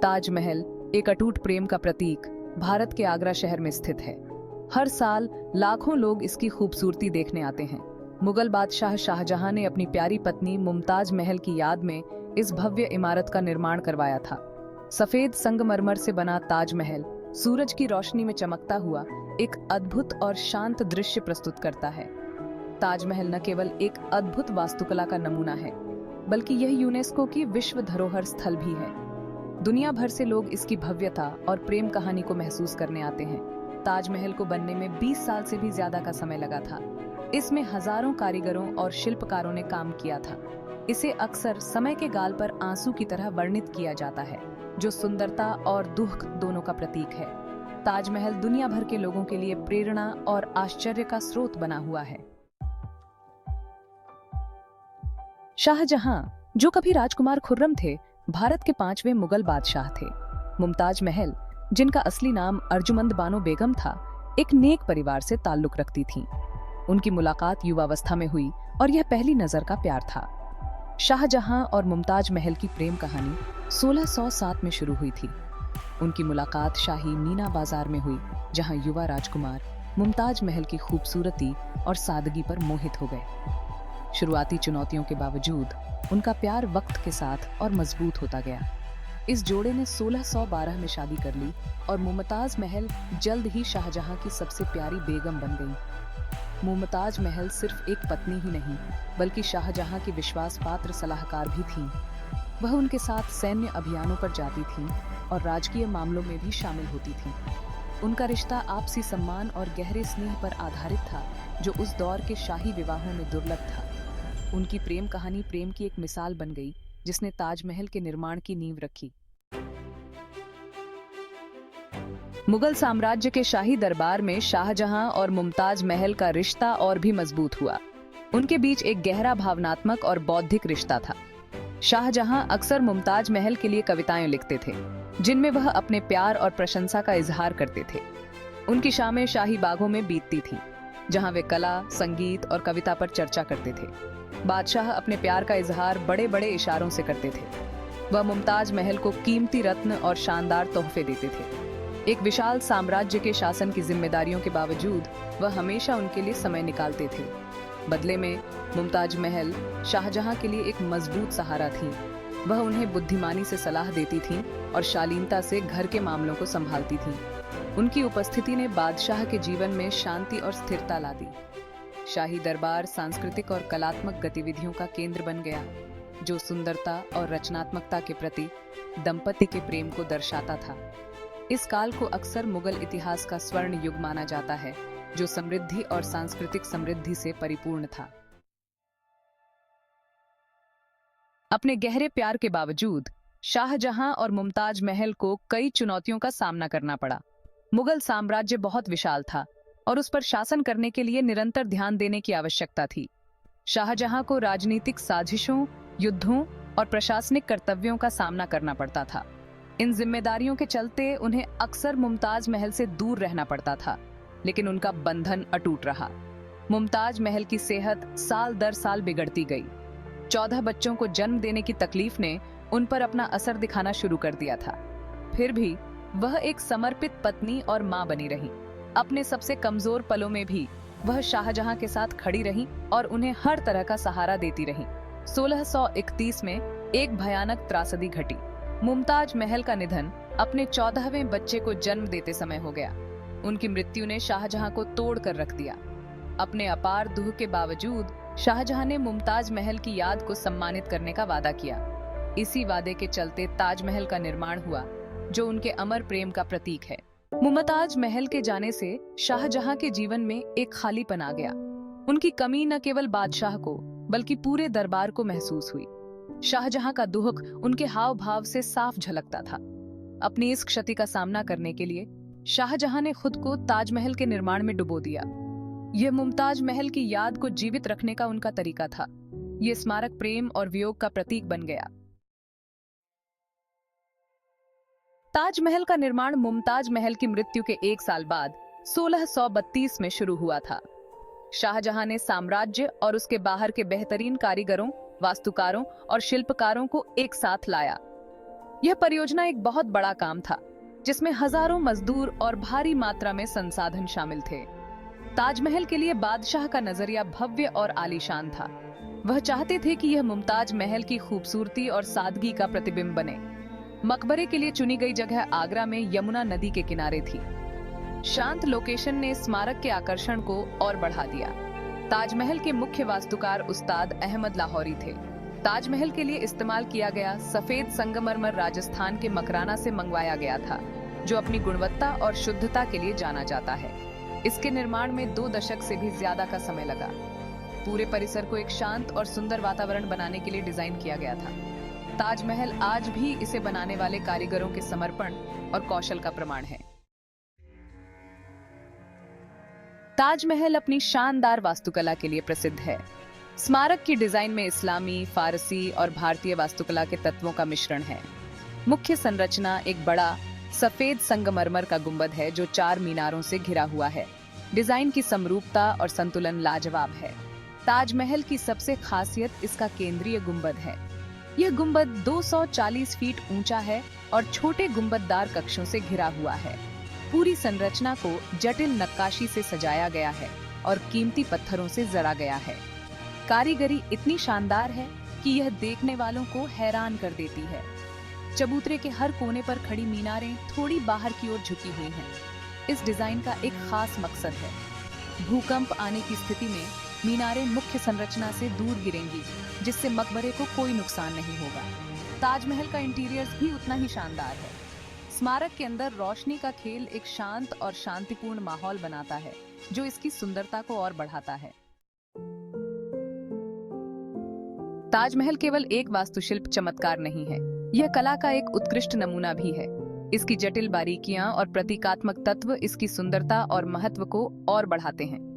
ताजमहल एक अटूट प्रेम का प्रतीक भारत के आगरा शहर में स्थित है। हर साल लाखों लोग इसकी खूबसूरती देखने आते हैं। मुगल बादशाह शाहजहां ने अपनी प्यारी पत्नी मुमताज महल की याद में इस भव्य इमारत का निर्माण करवाया था। सफेद संगमरमर से बना ताजमहल सूरज की रोशनी में चमकता हुआ एक अद्भुत और शांत दृश्य प्रस्तुत करता है। ताजमहल न केवल एक अद्भुत वास्तुकला का नमूना है, बल्कि यह यूनेस्को की विश्व धरोहर स्थल भी है। दुनिया भर से लोग इसकी भव्यता और प्रेम कहानी को महसूस करने आते हैं। ताजमहल को बनने में 20 साल से भी ज्यादा का समय लगा था। इसमें हजारों कारीगरों और शिल्पकारों ने काम किया था। इसे अक्सर समय के गाल पर आंसू की तरह वर्णित किया जाता है, जो सुंदरता और दुख दोनों का प्रतीक है। ताजमहल दुनिया भर के लोगों के लिए प्रेरणा और आश्चर्य का स्रोत बना हुआ है। शाहजहां, जो कभी राजकुमार खुर्रम थे, भारत के 5वें मुगल बादशाह थे। मुमताज महल, जिनका असली नाम अर्जुमंद बानो बेगम था, एक नेक परिवार से ताल्लुक रखती थीं। उनकी मुलाकात युवावस्था में हुई और यह पहली नजर का प्यार था। शाहजहां और मुमताज महल की प्रेम कहानी 1607 में शुरू हुई थी। उनकी मुलाकात शाही मीना बाजार में हुई, जहां युवा राजकुमार मुमताज महल की खूबसूरती और सादगी पर मोहित हो गए। शुरुआती चुनौतियों के बावजूद उनका प्यार वक्त के साथ और मजबूत होता गया। इस जोड़े ने 1612 में शादी कर ली और मुमताज महल जल्द ही शाहजहां की सबसे प्यारी बेगम बन गई। मुमताज महल सिर्फ एक पत्नी ही नहीं, बल्कि शाहजहां की विश्वास पात्र सलाहकार भी थीं। वह उनके साथ सैन्य अभियानों पर जाती थीं और राजकीय मामलों में भी शामिल होती थीं। उनका रिश्ता आपसी सम्मान और गहरे स्नेह पर आधारित था, जो उस दौर के शाही विवाहों में दुर्लभ था। उनकी प्रेम कहानी प्रेम की एक मिसाल बन गई, जिसने ताजमहल के निर्माण की नींव रखी। मुगल साम्राज्य के शाही दरबार में शाहजहां और मुमताज महल का रिश्ता और भी मजबूत हुआ। उनके बीच एक गहरा भावनात्मक और बौद्धिक रिश्ता था। शाहजहां अक्सर मुमताज महल के लिए कविताएं लिखते थे, जिनमें वह अपने प्यार और प्रशंसा का इजहार करते थे। उनकी शामें शाही बागों में बीतती थीं, जहां वे कला, संगीत और कविता पर चर्चा करते थे। बादशाह अपने प्यार का इजहार बड़े बड़े इशारों से करते थे। वह मुमताज महल को कीमती रत्न और शानदार तोहफे देते थे। एक विशाल साम्राज्य के शासन की जिम्मेदारियों के बावजूद वह हमेशा उनके लिए समय निकालते थे। बदले में मुमताज महल शाहजहां के लिए एक मजबूत सहारा थी। वह उन्हें बुद्धिमानी से सलाह देती थीं और शालीनता से घर के मामलों को संभालती थीं। उनकी उपस्थिति ने बादशाह के जीवन में शांति और स्थिरता ला दी। शाही दरबार सांस्कृतिक और कलात्मक गतिविधियों का केंद्र बन गया, जो सुंदरता और रचनात्मकता के प्रति दंपति के प्रेम को दर्शाता था। इस काल को अक्सर मुगल इतिहास का स्वर्ण युग माना जाता है, जो समृद्धि और सांस्कृतिक समृद्धि से परिपूर्ण था। अपने गहरे प्यार के बावजूद शाहजहां और मुमताज महल को कई चुनौतियों का सामना करना पड़ा। मुगल साम्राज्य बहुत विशाल था और उस पर शासन करने के लिए निरंतर ध्यान देने की आवश्यकता थी। शाहजहां को राजनीतिक साजिशों, युद्धों और प्रशासनिक कर्तव्यों का सामना करना पड़ता था। इन जिम्मेदारियों के चलते उन्हें अक्सर मुमताज महल से दूर रहना पड़ता था, लेकिन उनका बंधन अटूट रहा। मुमताज महल की सेहत साल दर साल बिगड़ती गई। 14 बच्चों को जन्म देने की तकलीफ ने उन पर अपना असर दिखाना शुरू कर दिया था। फिर भी वह एक समर्पित पत्नी और मां बनी रही। अपने सबसे कमजोर पलों में भी वह शाहजहां के साथ खड़ी रही और उन्हें हर तरह का सहारा देती रही। 1631 में एक भयानक त्रासदी घटी। मुमताज महल का निधन अपने 14वें बच्चे को जन्म देते समय हो गया। उनकी मृत्यु ने शाहजहां को तोड़ कर रख दिया। अपने अपार दुख के बावजूद शाहजहां ने मुमताज महल की याद को सम्मानित करने का वादा किया। इसी वादे के चलते ताजमहल का निर्माण हुआ, जो उनके अमर प्रेम का प्रतीक है। मुमताज महल के जाने से शाहजहां के जीवन में एक खालीपन आ गया। उनकी कमी न केवल बादशाह को, बल्कि पूरे दरबार को महसूस हुई। शाहजहां का दुख उनके हाव भाव से साफ झलकता था। अपनी इस क्षति का सामना करने के लिए शाहजहां ने खुद को ताजमहल के निर्माण में डुबो दिया। यह मुमताज महल की याद को जीवित रखने का उनका तरीका था। यह स्मारक प्रेम और वियोग का प्रतीक बन गया। ताजमहल का निर्माण मुमताज महल की मृत्यु के 1 साल बाद 1632 में शुरू हुआ था। शाहजहां ने साम्राज्य और उसके बाहर के बेहतरीन कारीगरों, वास्तुकारों और शिल्पकारों को एक साथ लाया। यह परियोजना एक बहुत बड़ा काम था, जिसमें हजारों मजदूर और भारी मात्रा में संसाधन शामिल थे। ताजमहल के लिए बादशाह का नजरिया भव्य और आलीशान था। वह चाहते थे कि यह मुमताज महल की खूबसूरती और सादगी का प्रतिबिंब बने। मकबरे के लिए चुनी गई जगह आगरा में यमुना नदी के किनारे थी। शांत लोकेशन ने स्मारक के आकर्षण को और बढ़ा दिया। ताजमहल के मुख्य वास्तुकार उस्ताद अहमद लाहौरी थे। ताजमहल के लिए इस्तेमाल किया गया सफेद संगमरमर राजस्थान के मकराना से मंगवाया गया था, जो अपनी गुणवत्ता और शुद्धता के लिए जाना जाता है। इसके निर्माण में 2 दशक से भी ज्यादा का समय लगा। पूरे परिसर को एक शांत और सुंदर वातावरण बनाने के लिए डिजाइन किया गया था। ताजमहल आज भी इसे बनाने वाले कारीगरों के समर्पण और कौशल का प्रमाण है। ताजमहल अपनी शानदार वास्तुकला के लिए प्रसिद्ध है। स्मारक की डिजाइन में इस्लामी, फारसी और भारतीय वास्तुकला के तत्वों का मिश्रण है। मुख्य संरचना एक बड़ा सफेद संगमरमर का गुंबद है, जो 4 मीनारों से घिरा हुआ है। डिजाइन की समरूपता और संतुलन लाजवाब है। ताजमहल की सबसे खासियत इसका केंद्रीय गुंबद है। यह गुंबद 240 फीट ऊंचा है और छोटे गुंबददार कक्षों से घिरा हुआ है। पूरी संरचना को जटिल नक्काशी से सजाया गया है और कीमती पत्थरों से जड़ा गया है। कारीगरी इतनी शानदार है कि यह देखने वालों को हैरान कर देती है। चबूतरे के हर कोने पर खड़ी मीनारें थोड़ी बाहर की ओर झुकी हुई हैं। इस डिजाइन का एक खास मकसद है। भूकंप आने की स्थिति में मीनारें मुख्य संरचना से दूर गिरेंगी, जिससे मकबरे को कोई नुकसान नहीं होगा। ताजमहल का इंटीरियर भी उतना ही शानदार है। स्मारक के अंदर रोशनी का खेल एक शांत और शांतिपूर्ण माहौल बनाता है, जो इसकी सुंदरता को और बढ़ाता है। ताजमहल केवल एक वास्तुशिल्प चमत्कार नहीं है, यह कला का एक उत्कृष्ट नमूना भी है। इसकी जटिल बारीकियां और प्रतीकात्मक तत्व इसकी सुंदरता और महत्व को और बढ़ाते हैं।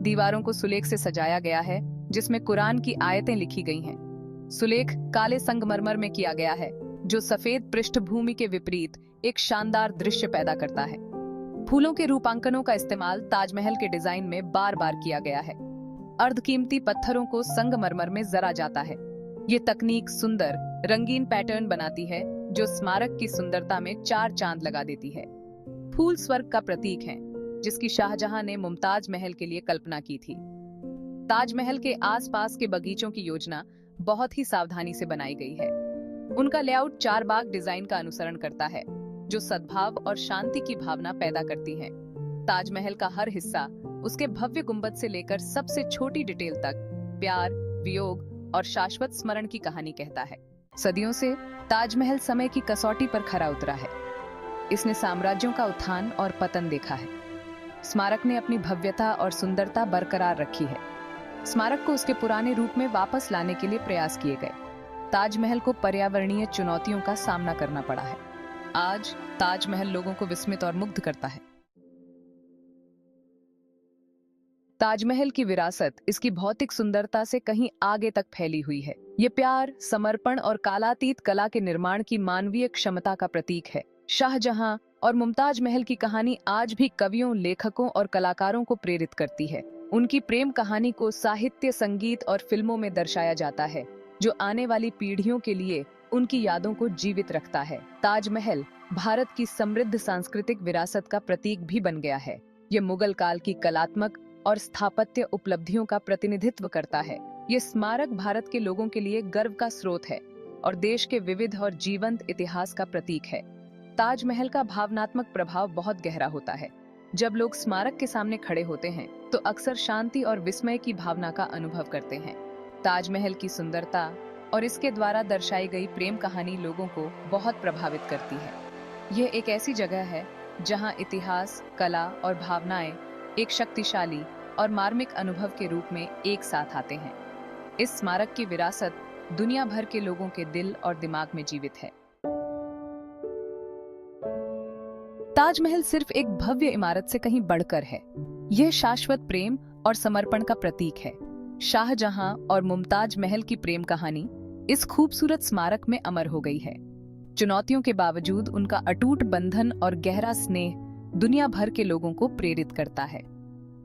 दीवारों को सुलेख से सजाया गया है, जिसमें कुरान की आयतें लिखी गई हैं। सुलेख काले संगमरमर में किया गया है, जो सफेद पृष्ठभूमि के विपरीत एक शानदार दृश्य पैदा करता है। फूलों के रूपांकनों का इस्तेमाल ताजमहल के डिजाइन में बार बार किया गया है। अर्धकीमती पत्थरों को संगमरमर में जरा जाता है। ये तकनीक सुंदर, रंगीन पैटर्न बनाती है, जो स्मारक की सुंदरता में 4 चांद लगा देती है। फूल स्वर्ग का प्रतीक हैं, जिसकी शाहजहां ने मुमताज महल के लिए कल्पना की थी। ताजमहल के आसपास के बगीचों की योजना बहुत ही सावधानी से बनाई गई है। उनका लेआउट 4 बाग डिजाइन का अनुसरण करता है, जो सद्भाव और शांति की भावना पैदा करती है। ताजमहल का हर हिस्सा, उसके भव्य गुंबद से लेकर सबसे छोटी डिटेल तक, प्यार, वियोग और शाश्वत स्मरण की कहानी कहता है। सदियों से ताजमहल समय की कसौटी पर खरा उतरा है। इसने साम्राज्यों का उत्थान और पतन देखा है। स्मारक ने अपनी भव्यता और सुंदरता बरकरार रखी है। स्मारक को उसके पुराने रूप में वापस लाने के लिए प्रयास किए गए। ताजमहल को पर्यावरणीय चुनौतियों का सामना करना पड़ा है। आज ताजमहल लोगों को विस्मित और मुग्ध करता है। ताजमहल की विरासत इसकी भौतिक सुंदरता से कहीं आगे तक फैली हुई है। ये प्यार, समर्पण और कालातीत कला के निर्माण की मानवीय क्षमता का प्रतीक है। शाहजहां और मुमताज महल की कहानी आज भी कवियों, लेखकों और कलाकारों को प्रेरित करती है। उनकी प्रेम कहानी को साहित्य, संगीत और फिल्मों में दर्शाया जाता है, जो आने वाली पीढ़ियों के लिए उनकी यादों को जीवित रखता है। ताजमहल भारत की समृद्ध सांस्कृतिक विरासत का प्रतीक भी बन गया है। ये मुगल काल की कलात्मक और स्थापत्य उपलब्धियों का प्रतिनिधित्व करता है। ये स्मारक भारत के लोगों के लिए गर्व का स्रोत है और देश के विविध और जीवंत इतिहास का प्रतीक है। ताजमहल का भावनात्मक प्रभाव बहुत गहरा होता है। जब लोग स्मारक के सामने खड़े होते हैं, तो अक्सर शांति और विस्मय की भावना का अनुभव करते हैं। ताजमहल की सुंदरता और इसके द्वारा दर्शाई गई प्रेम कहानी लोगों को बहुत प्रभावित करती है। यह एक ऐसी जगह है जहां इतिहास, कला और भावनाएं एक शक्तिशाली और मार्मिक अनुभव के रूप में एक साथ आते हैं। इस स्मारक की विरासत दुनिया भर के लोगों के दिल और दिमाग में जीवित है। ताजमहल सिर्फ एक भव्य इमारत से कहीं बढ़कर है। यह शाश्वत प्रेम और समर्पण का प्रतीक है। शाहजहां और मुमताज महल की प्रेम कहानी इस खूबसूरत स्मारक में अमर हो गई है। चुनौतियों के बावजूद उनका अटूट बंधन और गहरा स्नेह दुनिया भर के लोगों को प्रेरित करता है।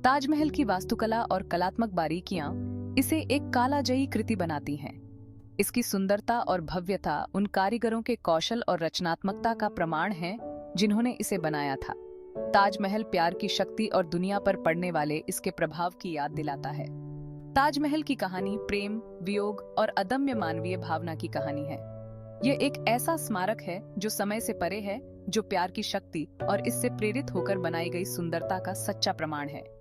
ताजमहल की वास्तुकला और कलात्मक बारीकियां इसे एक कालाजयी कृति बनाती हैं। इसकी सुंदरता और भव्यता उन कारीगरों के कौशल और रचनात्मकता का प्रमाण है जिन्होंने इसे बनाया था। ताजमहल प्यार की शक्ति और दुनिया पर पड़ने वाले इसके प्रभाव की याद दिलाता है। ताजमहल की कहानी प्रेम, वियोग और अदम्य मानवीय भावना की कहानी है। यह एक ऐसा स्मारक है जो समय से परे है, जो प्यार की शक्ति और इससे प्रेरित होकर बनाई गई सुंदरता का सच्चा प्रमाण है।